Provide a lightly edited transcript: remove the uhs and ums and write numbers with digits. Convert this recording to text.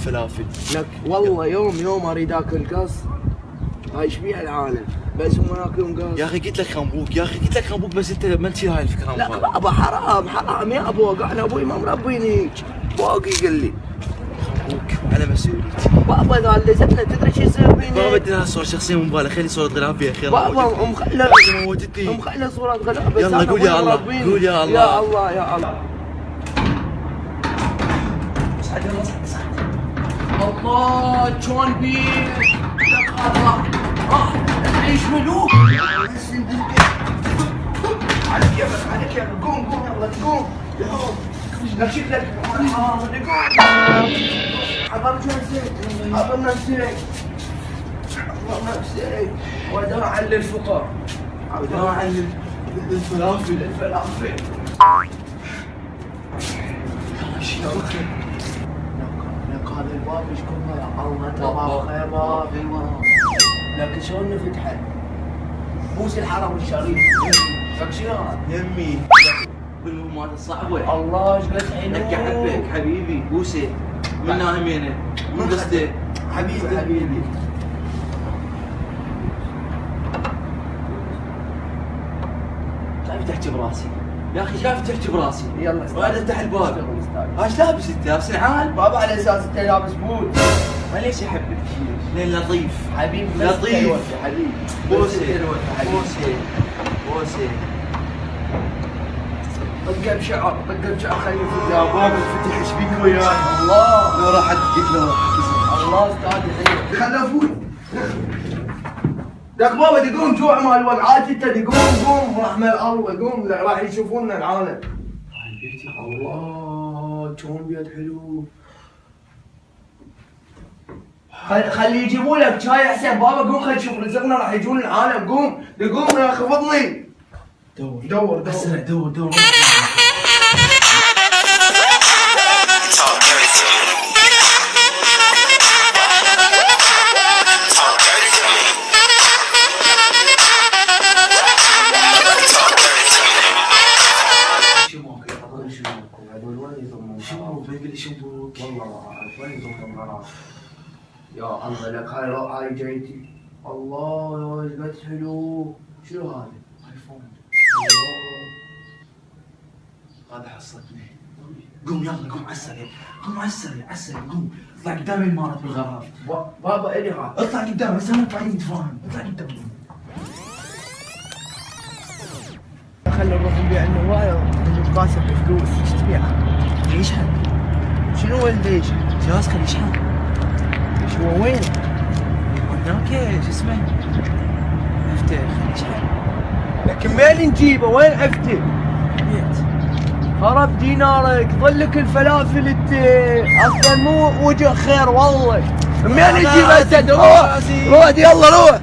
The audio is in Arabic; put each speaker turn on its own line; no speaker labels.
الفلافل.
لك والله يوم اريد اكل قص. هاي ايش بيها العالم؟ بس هم ياكلون قص.
يا اخي قلت لك خنبوك، يا اخي قلت لك خنبوك، بس انت ما انت هاي الفكره.
لا بابا حرام يا ابو، انا ابوي ما مربيني هيك. باقي يقول لي
خنبوك على مسؤوليتي.
بابا اذا لزمنا تدري شو يصير فيني؟
ما بدي لها صور شخصيه من بالي، خلي صوره غلابيه خير.
بابا
موتتني.
مخلى صورة غلابة بس.
يلا قول يا الله، قول يا الله.
يا الله يا الله. الله شلون بيك؟ لك الله نعيش ملوك. على كيفك قوم يلا قوم. لك شكلك حرام حضرت نفسك وداعا للفقراء وداعا للفلافل. لك هذا الباب ايش كبر يا الله تبارك باب. لكن شلون نفتحه؟ بوس الحرم الشريف. لك شنو هذا؟
يمي بالمال الصعبه.
الله ايش قد حلو.
لك احبك حبيبي بوسه من نايمينه من قصدك
حبيبي.
شايف تحكي براسي يا اخي، شايف تحكي براسي.
يلا
وقاعد افتح الباب. ايش لابس انت؟ لابس نعال؟
بابا على اساس انت لابس بوت.
ما ليش احبك لين لطيف
حبيبي
لطيف
حبيبي.
بوسه
طقه بشعر خلي يا بابا تفتح ايش بيك وياي. الله
لو راحت قلت له
الله استاذ الحين خلفوني. لك بابا تقوم جوع مال وقعات انت قوم رحمة الله قوم راح يشوفونا العالم. الله شلون بيت حلو. خلي يجيبوا لك شاي احسن بابا. قوم خلي نشوف رزقنا راح يجون العالم. قوم خفضني. دور
اسرع دور شو بيقول لي شنبوك؟
والله ما اعرف وين يضم غراض. يا الله لك هاي جايتي. الله ايش قد حلو. شنو هذا؟
ايفون.
الله
هذا حصتني. قوم يلا قوم على السريع قوم. اطلع قدامي المارت بالغرض.
بابا الي هذا.
اطلع قدامي بس انا اطلع نتفاهم. اطلع قدامي.
خلنا نروح نبيع النوايا ونتقاسم الفلوس. ايش تبيعها؟
يشحن.
شنو ولدي يشحن؟
جهاز خلي يشحن.
شو وين؟
هناك شو اسمه؟ عفته خلي يشحن.
لكن وين نجيبه؟ وين عفته؟
بيت.
خرب دينارك ظلك الفلافل انت اصلا مو وجه خير والله. منين نجيبه؟ روح يلا روح.